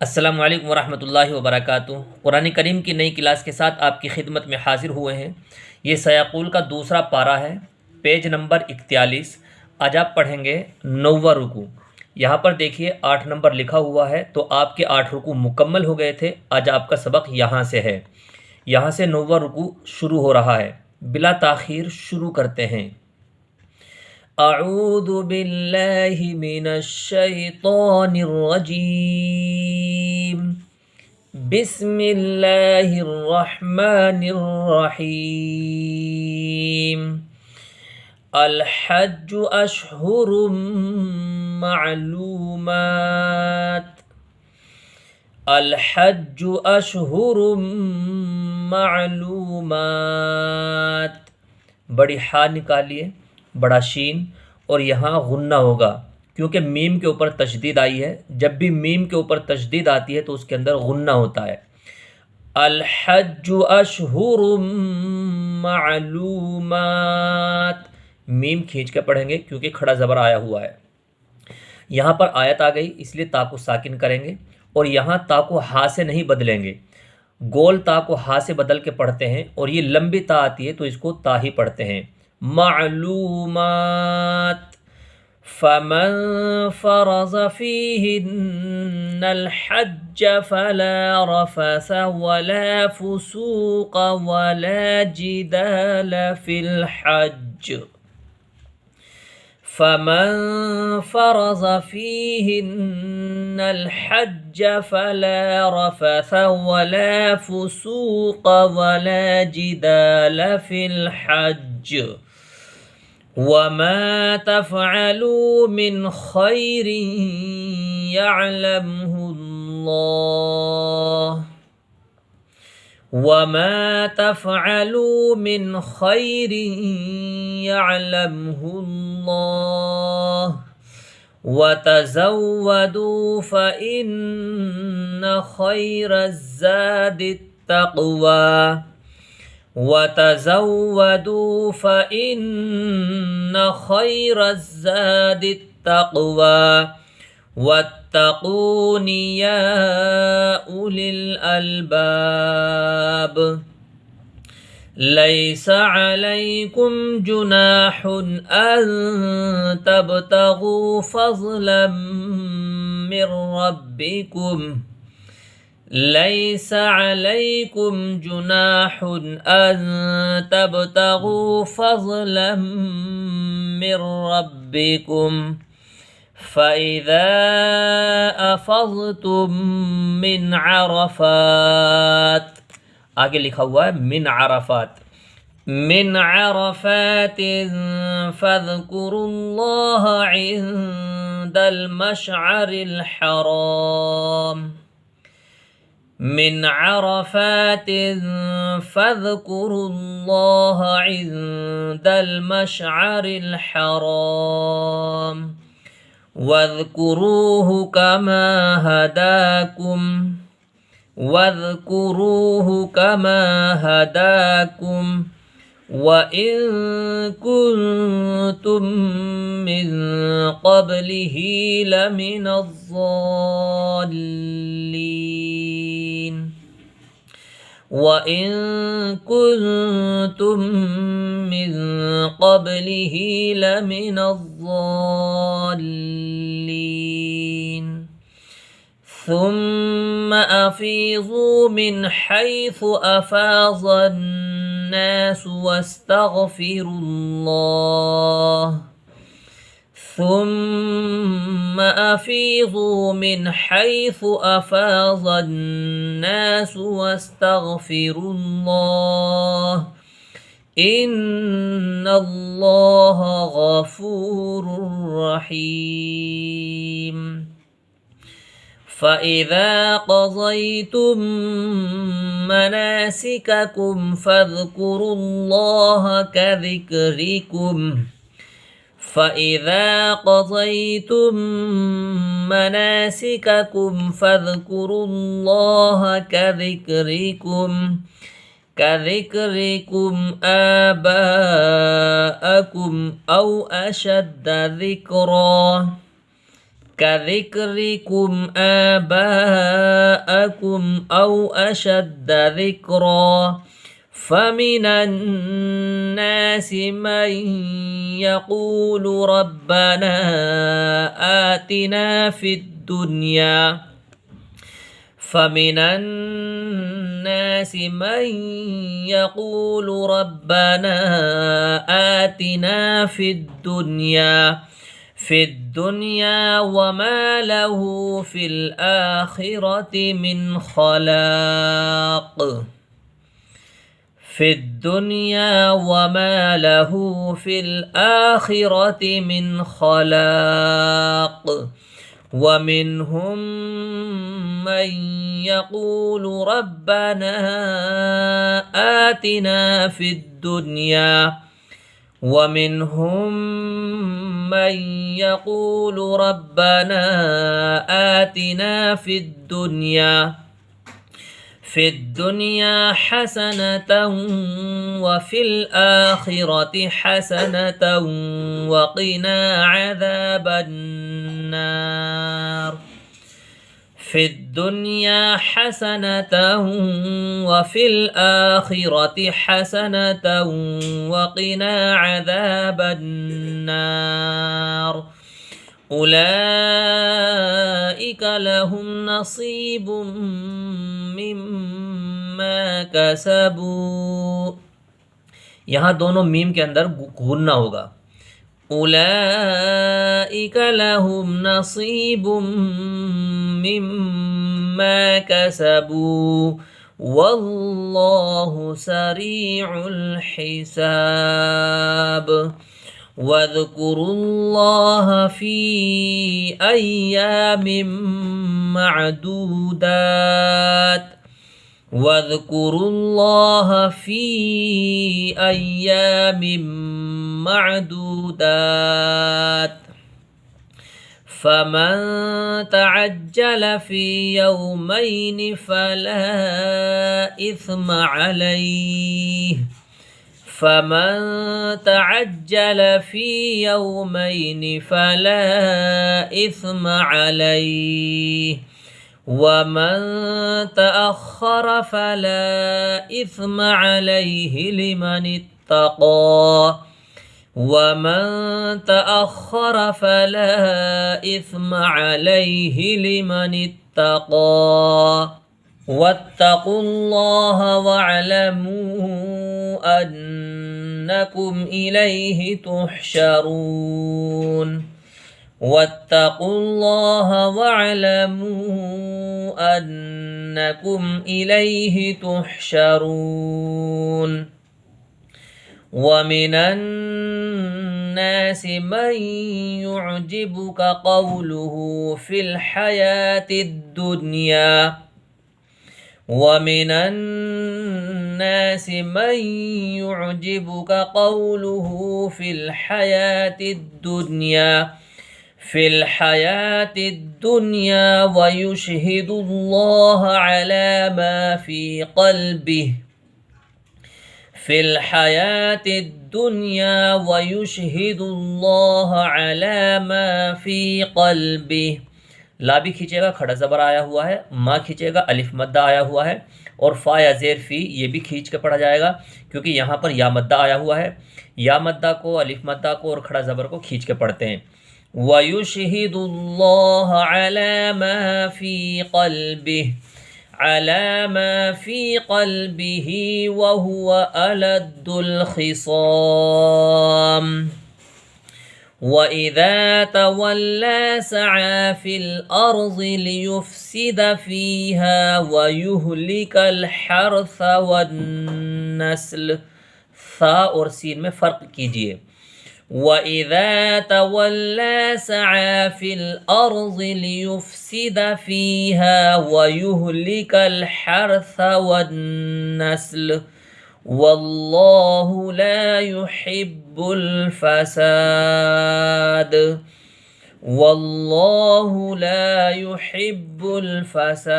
अस्सलामु अलैकुम वरहमतुल्लाहि वबरकातुहू। कुरान करीम की नई क्लास के साथ आपकी खिदमत में हाजिर हुए हैं। ये सयाक़ुल का दूसरा पारा है, पेज नंबर 41। आज आप पढ़ेंगे 9वां रुकू। यहाँ पर देखिए 8 नंबर लिखा हुआ है, तो आपके 8 रुकू मुकम्मल हो गए थे। आज आपका सबक यहाँ से है। यहाँ से 9वां रुकू शुरू हो रहा है। बिला ताख़ीर शुरू करते हैं। अऊज़ु बिल्लाहि मिनश शैतानिर रजीम। बिस्मिल्लाहिर रहमानिर रहीम। अल हज्जु अशहुरुम मालूमात। अल हज्जु अशहुरुम मालूमात। बड़ी हा निकालिए, बड़ा शीन, और यहाँ गुन्ना होगा क्योंकि मीम के ऊपर तशदीद आई है। जब भी मीम के ऊपर तशदीद आती है तो उसके अंदर गुन्ना होता है। अल हज्जु अशहुरुम मालूमात। मीम खींच के पढ़ेंगे क्योंकि खड़ा ज़बर आया हुआ है। यहाँ पर आयत आ गई इसलिए ता को साकिन करेंगे, और यहाँ ता को हा से नहीं बदलेंगे। गोल ता को हा से बदल के पढ़ते हैं, और ये लंबी ता आती है तो इसको ता ही पढ़ते हैं। मालूमात। फमन फरज़ फ़ीहिन्नल हज्ज फला रफ़स वला फ़ुसूक़ वला जिदाल फ़िल हज्ज। फमन फरज़ फ़ीहिन्नल हज्ज फला रफ़स वला फ़ुसूक़ वला जिदाल फ़िल हज्ज वमा तफ़अलू मिन खैरिन यअलमुहुल्लाह वमा तफ़अलू मिन खैरिन यअलमुहुल्लाह वतज़व्वदू फ़इन्न खैरज़्ज़ादित तक़वा वतज़व्वदू फ़इन्न खैरज़्ज़ादित तक़वा वत्तक़ूनि या उलिल अलबाब। लैसा अलैकुम जुनाहुन अन तब्तगू फ़ज़लन मिर रब्बिकुम। लैसा अलैकुम जुनाहुन अन तब्तगू फ़ज़लन मिर रब्बिकुम फ़इज़ा अफ़ज़तुम मिन अरफ़ात। आगे लिखा हुआ है मिन अरफ़ात। मिन अरफ़ातिन फ़ज़्कुरुल्लाह इंदल मशअरिल हराम। मिन अरफ़ातिन फ़ज़्कुरुल्लाह इंदल मशअरिल हराम वज़्कुरूहु कमा हदाकुम वइन कुन्तुम मिन क़ब्लिही लमिनज़्ज़ालिन वइन कुन्तुम मिन क़ब्लिही लमिनज़्ज़ालिन ثم أفيضوا من حيث أفاض الناس واستغفروا الله ثم أفيضوا من حيث أفاض الناس واستغفروا الله إن الله غفور رحيم। فإذا قضيتم مناسككم فاذكروا الله كذكركم فإذا قضيتم مناسككم فاذكروا الله كذكركم آباءكم أو أشد ذكرا كذكركم آباءكم أو أشد ذكرا فمن الناس من يقول ربنا آتنا في الدنيا فمن الناس من يقول ربنا آتنا في الدنيا وما له في الآخرة من خلاق في الدنيا وما له في الآخرة من خلاق ومنهم من يقول ربنا آتنا في الدنيا ومنهم من يقول ربنا آتنا في الدنيا حسنة وفي الآخرة حسنة وقنا عذاب النار في الدنيا حسنة وفي الآخرة حسنة وقنا عذاب النار أولئك لهم نصيب مما كسبوا यहाँ दोनों मीम के अंदर घूरना होगा أولئك لهم نصيب مما كسبوا والله سريع الحساب واذكروا الله في أيام معدودات واذكروا الله في أيام معدودات فمن تعجل في يومين فلا إثم عليه فمن تعجل في يومين فلا إثم عليه ومن تأخر فلا إثم عليه لمن اتقى ومن تأخر فلا إثم عليه لمن اتقى واتقوا الله واعلموا أنكم إليه تحشرون واتقوا الله واعلموا أنكم إليه تحشرون ومن الناس من يعجبك قوله في الحياة الدنيا ومن الناس من يعجبك قوله في الحياة الدنيا ويشهد الله على ما في قلبه في الحياة الدنيا ويشهد الله على ما في قلبه ला भी खींचेगा खड़ा ज़बर आया हुआ है माँ खींचेगा अलिफ मद्दा आया हुआ है और फ़ा या ज़ेर फ़ी ये भी खींच के पढ़ा जाएगा क्योंकि यहाँ पर या मद्दा आया हुआ है या मद्दा को अलिफ मद्दा को और खड़ा ज़बर को खींच के पढ़ते हैं वयुशहिदुल्लाह अला मा फ़ी क़ल्बिही वहुवा अलद्दुल ख़िसाम وإذا تولى سعى في الأرض ليفسد فيها ويهلك الحرث والنسل ثا और सीन में फ़र्क कीजिए وإذا تولى سعى في الأرض ليفسد فيها ويهلك الحرث والنسل والله لا يحب الفساد والله لا يحب الفساد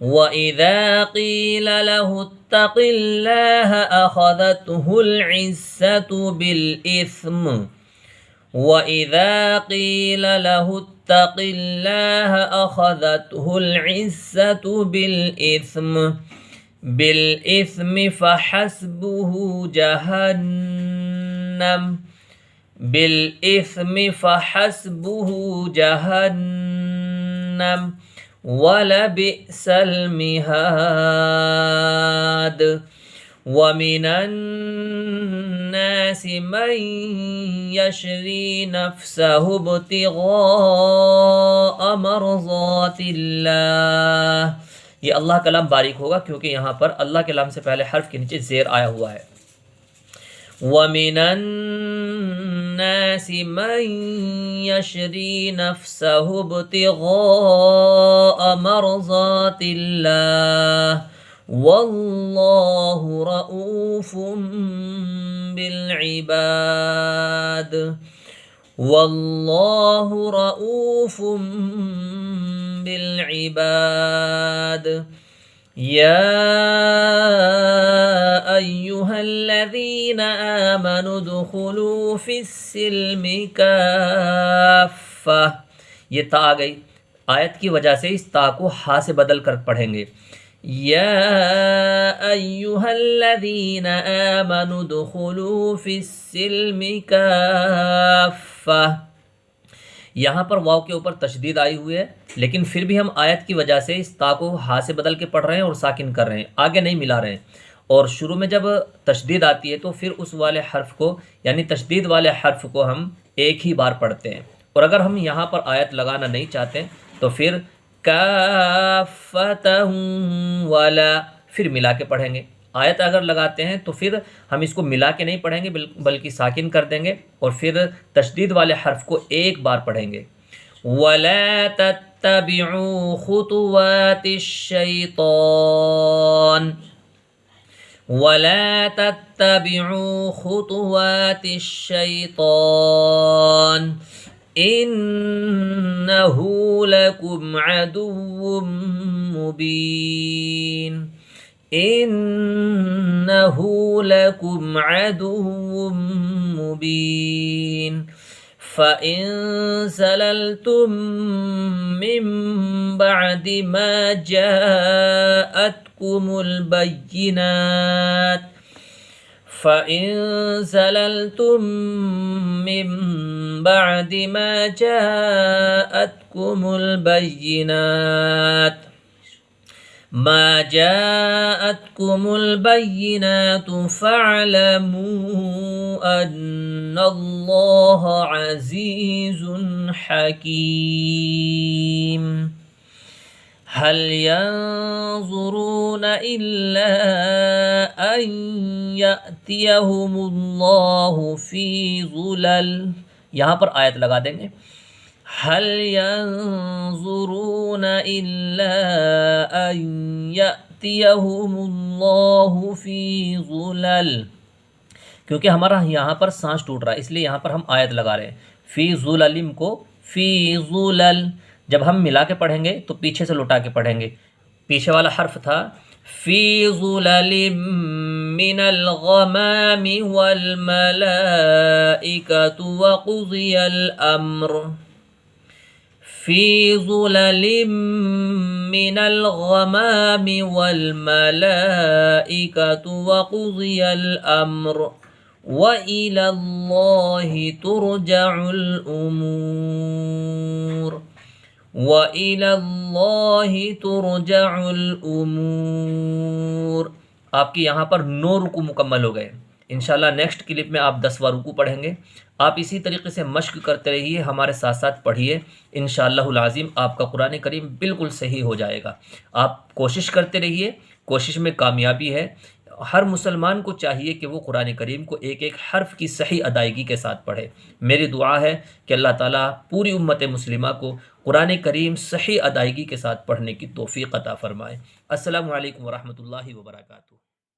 وإذا قيل له اتق الله أخذته العزة بالإثم व इज़ा क़ील लहु इत्तक़िल्लाह अख़ज़तहुल इज़्ज़तु बिल इस्मि फ़हस्बुहु जहन्नम वलबिअसल मिहाद व मिनन्नासि मन यशरी नफ्सहु इब्तिग़ाअ मर्ज़ातिल्लाह। ये अल्लाह कलाम बारीक होगा क्योंकि यहाँ पर अल्लाह के लाम से पहले हर्फ के नीचे ज़ेर आया हुआ है। व मिनन्नासि मन यशरी नफ्सहु इब्तिग़ाअ मर्ज़ातिल्लाह वल्लाहु रऊफ़ुम बिल इबाद वल्लाहु रऊफ़ुम बिल इबाद। या अय्युहल्लज़ीना आमनु दुख़ुलू फ़िस्सिल्मि काफ़्फ़ा। ये ता आ गई, आयत की वजह से इस ता को हा से बदल कर पढ़ेंगे। या अय्युहल्लज़ीना आमनु दुख़ुलू फ़िस्सिल्मि काफ़्फ़ा। यहाँ पर वाव के ऊपर तशदीद आई हुई है, लेकिन फिर भी हम आयत की वजह से इस ता को हा से बदल के पढ़ रहे हैं और साकिन कर रहे हैं, आगे नहीं मिला रहे हैं। और शुरू में जब तशदीद आती है तो फिर उस वाले हर्फ को यानी तशदीद वाले हर्फ को हम एक ही बार पढ़ते हैं। और अगर हम यहाँ पर आयत लगाना नहीं चाहते तो फिर काफ़तहु वाला फिर मिला के पढ़ेंगे। आयत अगर लगाते हैं तो फिर हम इसको मिला के नहीं पढ़ेंगे बल्कि साकिन कर देंगे और फिर तशदीद वाले हर्फ को एक बार पढ़ेंगे। वला तत्तबिउ खुतुवातिश शैतान वला तत्तबिउ खुतुवातिश शैतान इन्नहु लकुम अदुव्वुम मुबीन इन्नहु लकुम अदुव्वुम मुबीन फ़इन ज़ललतुम मिन बअदि मा जाअतकुमुल बय्यिनात फ़इन ज़ललतुम मिन बअदि मा जाअतकुमुल बय्यिनात फ़अलमू अन्नल्लाह अज़ीज़ुन हकीम। हल यंज़ुरून इल्ला अन यअतियहुमुल्लाहु फ़ी ज़ुलल। यहाँ पर आयत लगा देंगे। हल यंज़ुरून इल्ला अन यअतियहुमुल्लाहु फ़ी ज़ुलल, क्योंकि हमारा यहाँ पर सांस टूट रहा है इसलिए यहाँ पर हम आयत लगा रहे हैं। फ़ी ज़ुललिम को फ़ी ज़ुलल जब हम मिला के पढ़ेंगे तो पीछे से लौटा के पढ़ेंगे। पीछे वाला हर्फ था फ़ी ज़ुललिम मिनल ग़मामि वल मलाइकतु व क़ुज़ियल अम्र। फ़ी ज़ुललिम मिनल ग़मामि वल मलाइकतु व क़ुज़ियल अम्र व इलल्लाहि तुरजउल उमूर व इलल्लाहि तुरजउल उमूर। आपकी यहाँ पर 9 रुकू मुकम्मल हो गए। इंशाल्लाह नेक्स्ट क्लिप में आप 10वां रुकू पढ़ेंगे। आप इसी तरीके से मश्क करते रहिए, हमारे साथ साथ पढ़िए। इंशाअल्लाहुल आज़िम आपका कुरान करीम बिल्कुल सही हो जाएगा। आप कोशिश करते रहिए, कोशिश में कामयाबी है। हर मुसलमान को चाहिए कि वो कुरान करीम को एक एक हर्फ की सही अदायगी के साथ पढ़े। मेरी दुआ है कि अल्लाह ताला पूरी उम्मत मुस्लिमा को कुरान करीम सही अदायगी के साथ पढ़ने की तौफ़ीक़ अता फ़रमाए। अस्सलामु अलैकुम व रहमतुल्लाहि व बरकातुहू।